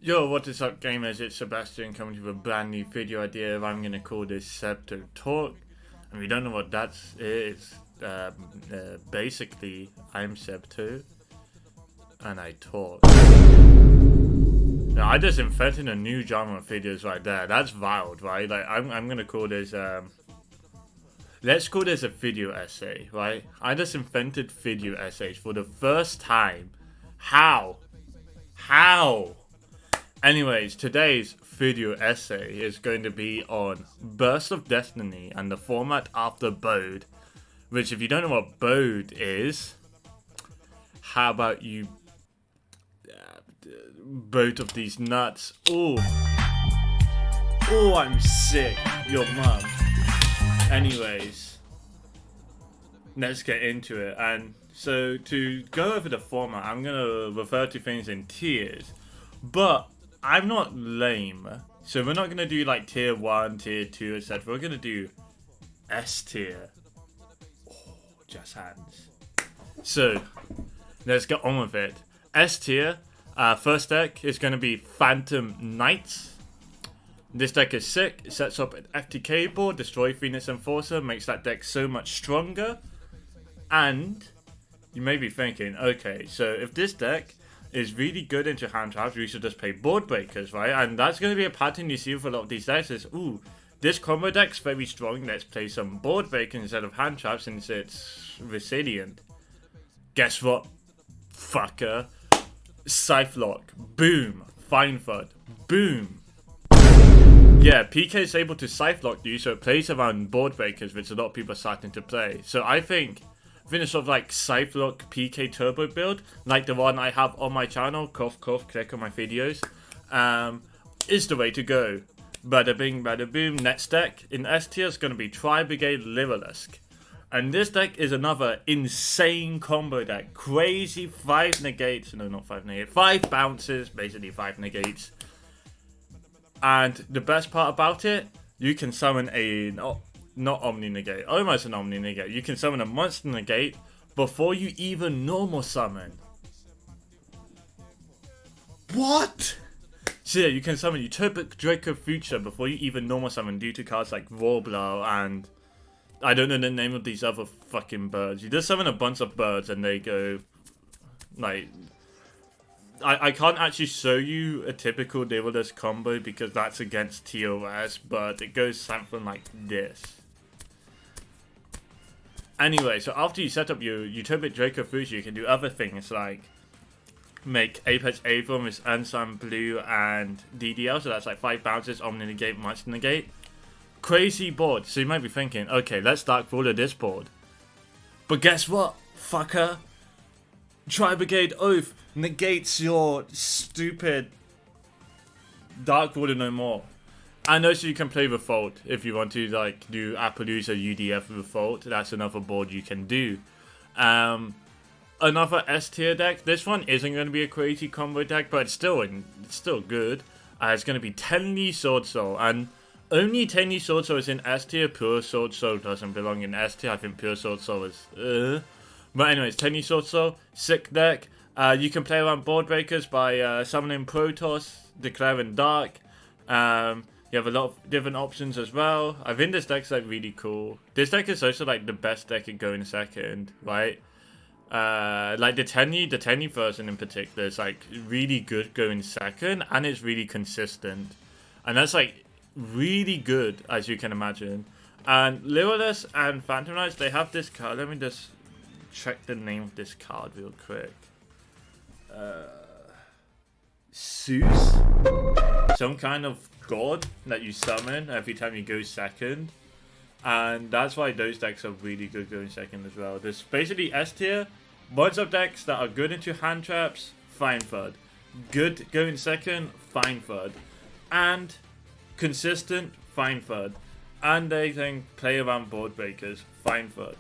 Yo, what is up gamers, it's Sebastian coming to you with a brand new video idea. I'm going to call this Scepter Talk. And we don't know what that is. Basically, I'm Scepter and I talk. Now, I just invented a new genre of videos right there. That's wild, right? Like, I'm going to call this, let's call this a video essay, right? I just invented video essays for the first time. How? Anyways, today's video essay is going to be on Burst of Destiny and the format after Bode. Which, if you don't know what Bode is, how about you both of these nuts? Oh, I'm sick. Your mum. Anyways, let's get into it. And so to go over the format, I'm gonna refer to things in tiers, but I'm not lame, so we're not gonna do like tier 1, tier 2, etc. We're gonna do S tier. Oh, just hands. So let's get on with it. S tier. First deck is gonna be Phantom Knights. This deck is sick. It sets up an FTK board, destroy Phoenix Enforcer, makes that deck so much stronger. And you may be thinking, okay, so if this deck is really good into hand traps, we should just play board breakers, right? And that's going to be a pattern you see with a lot of these decks is, ooh, this combo deck's very strong, let's play some board breakers instead of hand traps since it's resilient. Guess what, fucker? Scythelock, boom. Fine Thud, boom. Yeah, PK is able to Scythelock you, so it plays around board breakers, which a lot of people are starting to play. So I think sort of like Scythelock PK turbo build, like the one I have on my channel, cough, click on my videos, is the way to go. Bada bing, bada boom. Next deck in S tier is going to be Tri-Brigade Livelisk. And this deck is another insane combo deck. Crazy 5 negates, no not 5 negates, 5 bounces, basically 5 negates. And the best part about it, you can summon a... not Omni Negate, almost an Omni Negate. You can summon a monster negate before you even normal summon. What? So yeah, you can summon Utopic Draco Future before you even normal summon due to cards like Warbler and... I don't know the name of these other fucking birds. You just summon a bunch of birds and they go... like... I can't actually show you a typical Livelisk combo because that's against TOS, but it goes something like this. Anyway, so after you set up your Utopic Draco Fuji, you can do other things like make Apex Avon with Unsun Blue and DDL, so that's like 5 bounces, Omni Negate, Monster Negate. Crazy board, so you might be thinking, okay, let's Dark Ruler this board. But guess what, fucker? Tri-Brigade Oath negates your stupid Dark Ruler no more. And also you can play Revolt if you want to like do Appaloosa UDF Revolt. That's another board you can do. Another S tier deck. This one isn't going to be a crazy combo deck, but it's still good. It's going to be Tenli Sword Soul, and only Tenli Sword Soul is in S tier. Pure Sword Soul doesn't belong in S tier. I think Pure Sword Soul is But anyways, Tenli Sword Soul, sick deck. You can play around board breakers by summoning Protoss, declaring Dark. You have a lot of different options as well. I think this deck's like really cool. This deck is also like the best deck at going second, right? Like the Tenyi version in particular is like really good going second, and it's really consistent. And that's like really good, as you can imagine. And Livelisk and Phantom Knights, they have this card. Let me just check the name of this card real quick. Zeus? Some kind of god that you summon every time you go second. And that's why those decks are really good going second as well. There's basically S tier, bunch of decks that are good into hand traps, Fine Thud. Good going second, Fine Thud. And consistent, Fine Thud. And they then play around board breakers, Fine Thud.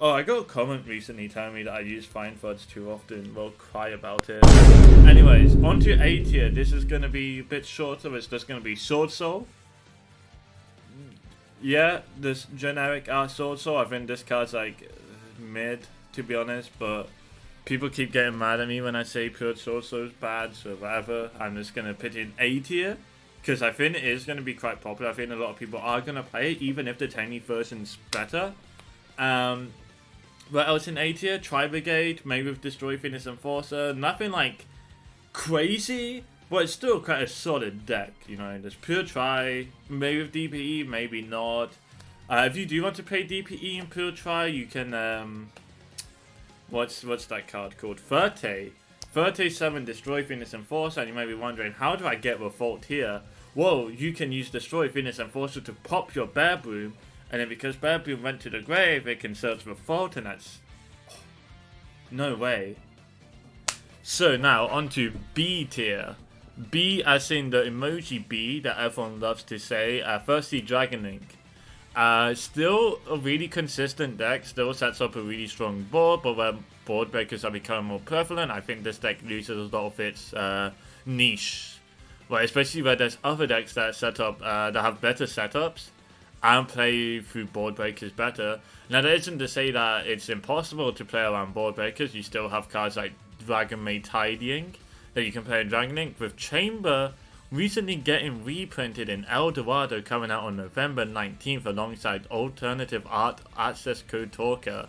Oh, I got a comment recently telling me that I use Fine Thuds too often. Well, cry about it. Anyways, on to A tier. This is going to be a bit shorter. It's just going to be Sword Soul. Yeah, this generic Sword Soul. I think this card's like mid, to be honest. But people keep getting mad at me when I say Pure Sorcerer is bad, so whatever. I'm just going to put it in A tier, because I think it is going to be quite popular. I think a lot of people are going to play it, even if the tiny version's better. What else in A tier? Tri-Brigade, maybe with Destroy, Finish, Enforcer. Nothing like crazy, but it's still quite a solid deck. You know, there's Pure Tri, maybe with DPE, maybe not. If you do want to play DPE and Pure Tri, you can, what's that card called? Ferte 7, Destroy, Finish, Enforcer, and you may be wondering, how do I get Revolt here? Well, you can use Destroy, Finish, Enforcer to pop your Bear Broom, and then because Bear Broom went to the grave, it can search Revolt, and that's... no way. So now, on to B tier. B as in the emoji B that everyone loves to say. Firstly, Dragon Link. Still a really consistent deck, still sets up a really strong board, but where board breakers are becoming more prevalent, I think this deck loses a lot of its niche. Well, especially where there's other decks that set up that have better setups and play through board breakers better. Now, that isn't to say that it's impossible to play around board breakers. You still have cards like Dragon Maid Tidying that you can play in Dragon Link, with Chamber recently getting reprinted in El Dorado, coming out on November 19th alongside Alternative Art Access Code Talker.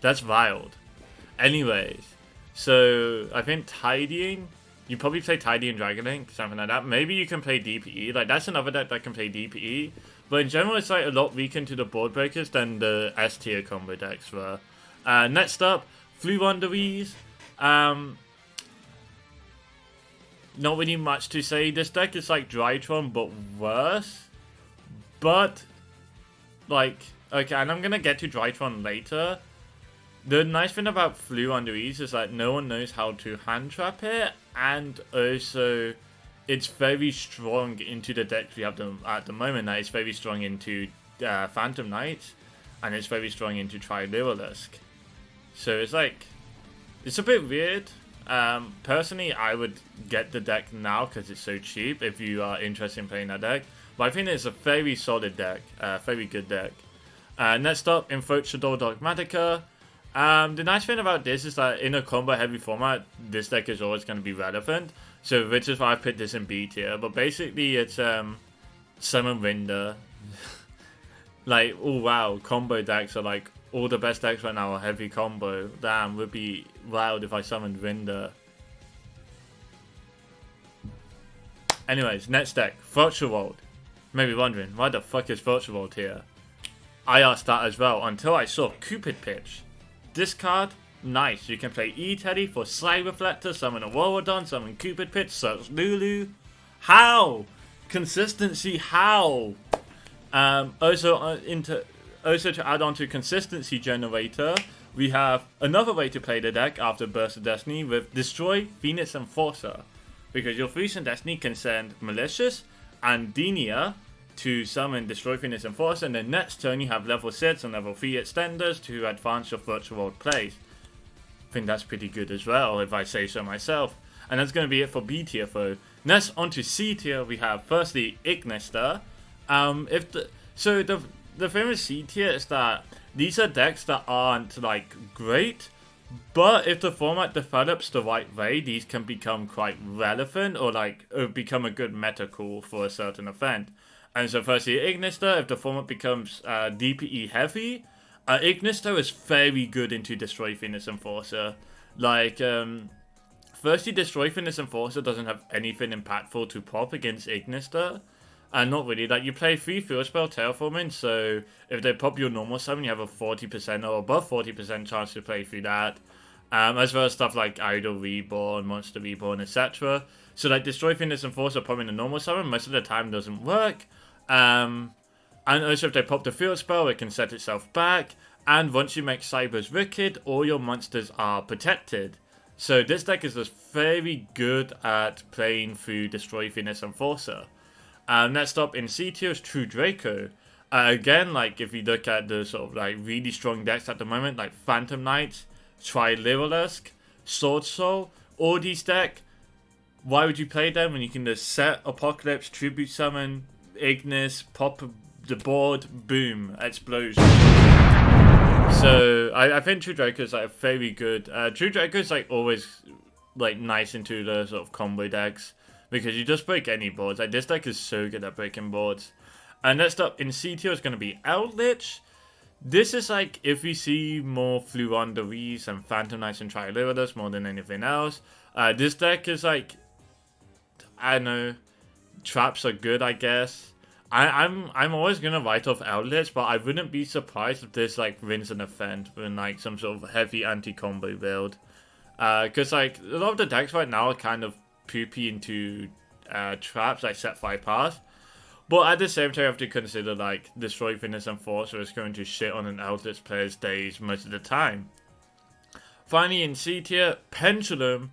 That's wild. Anyways, so I think Tidying, you probably play Tidying Dragon Link, something like that. Maybe you can play DPE, like that's another deck that can play DPE. But in general, it's like a lot weaker to the board breakers than the S tier combo decks were. Next up, Flu Wonderies. Not really much to say. This deck is like Drytron, but worse. But, like, okay, and I'm gonna get to Drytron later. The nice thing about Flu Wonderies is that no one knows how to hand trap it, and also it's very strong into the decks we have at the moment. That it's very strong into Phantom Knights, and it's very strong into Triluralisk. So it's like, it's a bit weird. Personally, I would get the deck now because it's so cheap if you are interested in playing that deck. But I think it's a very solid deck, very good deck. Next up, Infoctador Dogmatica. The nice thing about this is that in a combo heavy format, this deck is always going to be relevant. So which is why I put this in B tier. But basically it's Summon Rinder. Like, oh wow, combo decks are like, all the best decks right now are heavy combo. Damn, would be wild if I summoned Rinder. Anyways, next deck, Virtual World. You may be wondering, why the fuck is Virtual World here? I asked that as well until I saw Cupid Pitch. This card, nice. You can play E-Teddy for Side Reflector, summon a Warrodon, summon Cupid Pitch, search Lulu. How? Consistency, how? Also to add on to Consistency Generator, we have another way to play the deck after Burst of Destiny with Destroy, Phoenix, Enforcer. Because your Phoenix and Destiny can send Malicious and Denia to summon Destroy, Phoenix, Enforcer, and then next turn you have level 6 and level 3 extenders to advance your Virtual World plays. I think that's pretty good as well, if I say so myself. And that's going to be it for B tier though. Next, on to C tier, we have firstly Ignister. The thing with C tier is that these are decks that aren't like great, but if the format develops the right way, these can become quite relevant or like become a good meta call for a certain event. And so firstly, Ignister, if the format becomes DPE heavy, Ignister is very good into Destroy, Phoenix, Enforcer. Like, firstly, Destroy, Phoenix, Enforcer doesn't have anything impactful to pop against Ignister. And not really, like you play 3 field spell terraforming, so if they pop your normal summon, you have a 40% or above 40% chance to play through that. As well as stuff like Idol Reborn, Monster Reborn, etc. So like Destroy, Phoenix, Enforcer popping a normal summon most of the time doesn't work. And also if they pop the field spell, it can set itself back. And once you make Cyber's Wicked, all your monsters are protected. So this deck is just very good at playing through Destroy, Phoenix, Enforcer. Next up in C tier is True Draco. Again, like if you look at the sort of like really strong decks at the moment, like Phantom Knights, Triluralisk, Sword Soul, all these decks, why would you play them when you can just set Apocalypse, Tribute Summon, Ignis, pop the board, boom, explosion. So I think True Draco is like very good. True Draco is like always like nice into the sort of combo decks because you just break any boards. Like this deck is so good at breaking boards. And next up in C tier is going to be Eldritch. This is like if we see more Fluonderies and Phantom Knights and Triliridas more than anything else. This deck is like, I don't know, traps are good, I guess. I'm always gonna write off Eldritch, but I wouldn't be surprised if this like wins an event in like some sort of heavy anti-combo build. Cause like a lot of the decks right now are kind of poopy into traps, like set 5 pass. But at the same time, you have to consider like Destroy, Fitness, and Forcer is going to shit on an Eldritch player's days most of the time. Finally, in C tier, Pendulum.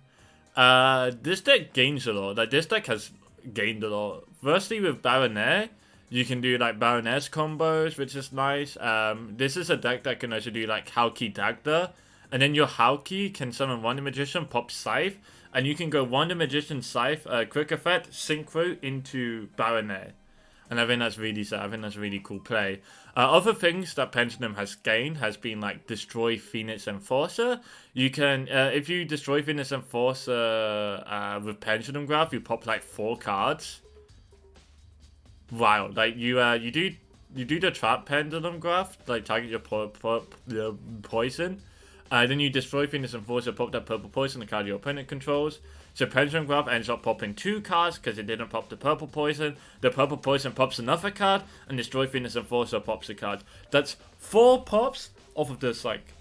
This deck gains a lot. Like this deck has gained a lot. Firstly, with Baronet, you can do like Baroness combos, which is nice. This is a deck that can also do like Hauki Dagda, and then your Hauki can summon Wonder Magician, pop Scythe, and you can go Wonder Magician Scythe, quick effect, Synchro into Baronet. And I think that's really sad. I think that's a really cool play. Other things that Pendulum has gained has been like Destroy, Phoenix, Enforcer. You can, if you destroy Phoenix Enforcer with Pendulum Graph, you pop like 4 cards. Wow, like you do the trap Pendulum Graph, like target your poison. Then you destroy Phoenix Enforcer, pop that purple poison, the card your opponent controls. So Pendulum Graph ends up popping 2 cards because it didn't pop the purple poison. The purple poison pops another card, and Destroy Phoenix Enforcer pops a card. That's 4 pops off of this like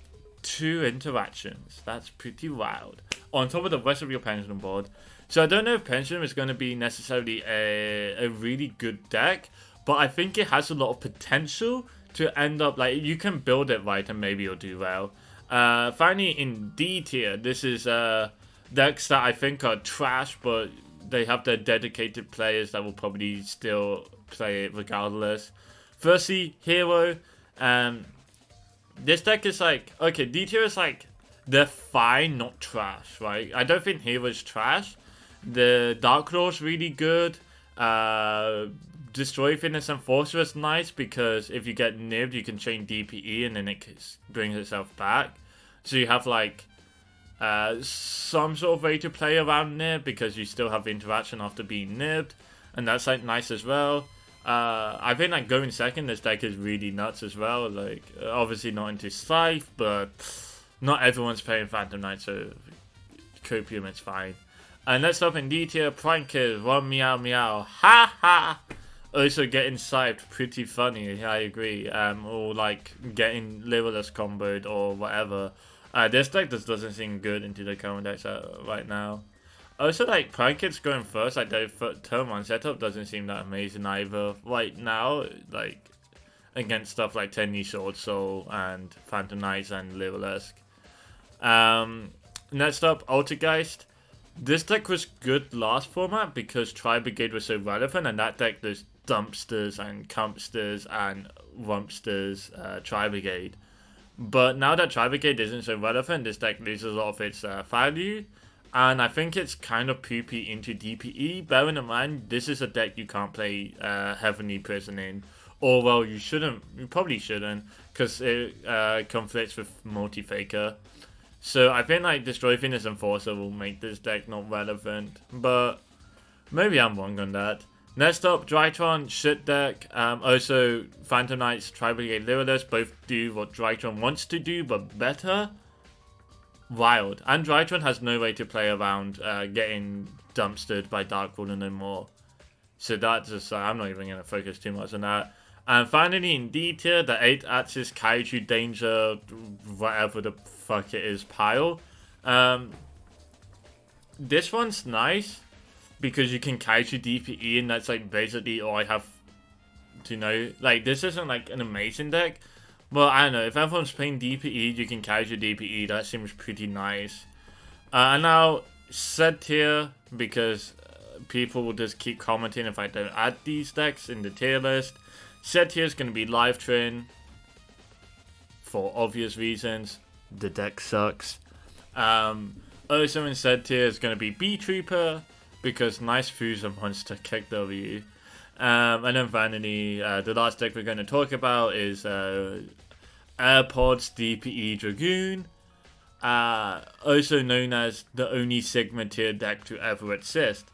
2 interactions. That's pretty wild. On top of the rest of your Pendulum board. So I don't know if Pendulum is going to be necessarily a really good deck, but I think it has a lot of potential to end up like you can build it right and maybe you'll do well. Finally, in D tier, this is decks that I think are trash, but they have their dedicated players that will probably still play it regardless. Firstly, Hero. This deck is like, okay, D tier is like, they're fine, not trash, right? I don't think Hero is trash. The Dark Claw's really good. Destroy Fitness Enforcer is nice because if you get nibbed, you can chain DPE and then it brings itself back. So you have like some sort of way to play around nib because you still have interaction after being nibbed, and that's like nice as well. I think like going second, this deck is really nuts as well. Like obviously not into Scythe, but not everyone's playing Phantom Knight, so Copium is fine. And let's up in D tier, Prankers, 1 meow meow, ha ha! Also getting Scythed, pretty funny, I agree. Or like getting Liverless comboed or whatever. This deck just doesn't seem good into the current decks right now. Also like Prankers going first, like their turn 1 setup doesn't seem that amazing either right now. Like against stuff like Tenny Sword Soul and Phantom Knights and Liverless. Next up, Altergeist. This deck was good last format because Tri-Brigade was so relevant, and that deck there's Dumpsters and Cumpsters and Rumpsters Tri-Brigade. But now that Tri-Brigade isn't so relevant, this deck loses a lot of its value, and I think it's kind of poopy into DPE. Bearing in mind, this is a deck you can't play Heavenly Prison in, or well, you probably shouldn't, because it conflicts with Multi-Faker. So I think like Destroy Fitness Enforcer will make this deck not relevant, but maybe I'm wrong on that. Next up, Drytron, shit deck. Also, Phantom Knights, Tri-Brigade, Liverless both do what Drytron wants to do, but better. Wild. And Drytron has no way to play around getting dumpstered by Dark Ruler no more. So that's just, I'm not even going to focus too much on that. And finally, in D tier, the 8-axis Kaiju Danger, whatever the fuck it is, pile. This one's nice because you can Kaiju DPE, and that's like basically all I have to know. Like, this isn't like an amazing deck, but I don't know. If everyone's playing DPE, you can Kaiju DPE. That seems pretty nice. And now, set tier, because people will just keep commenting if I don't add these decks in the tier list. Set tier is going to be Live Train for obvious reasons. The deck sucks. Also in set tier is going to be B-Trooper because nice Fuser monster kick W. And then finally, the last deck we're going to talk about is AirPods DPE Dragoon, also known as the only Sigma tier deck to ever exist.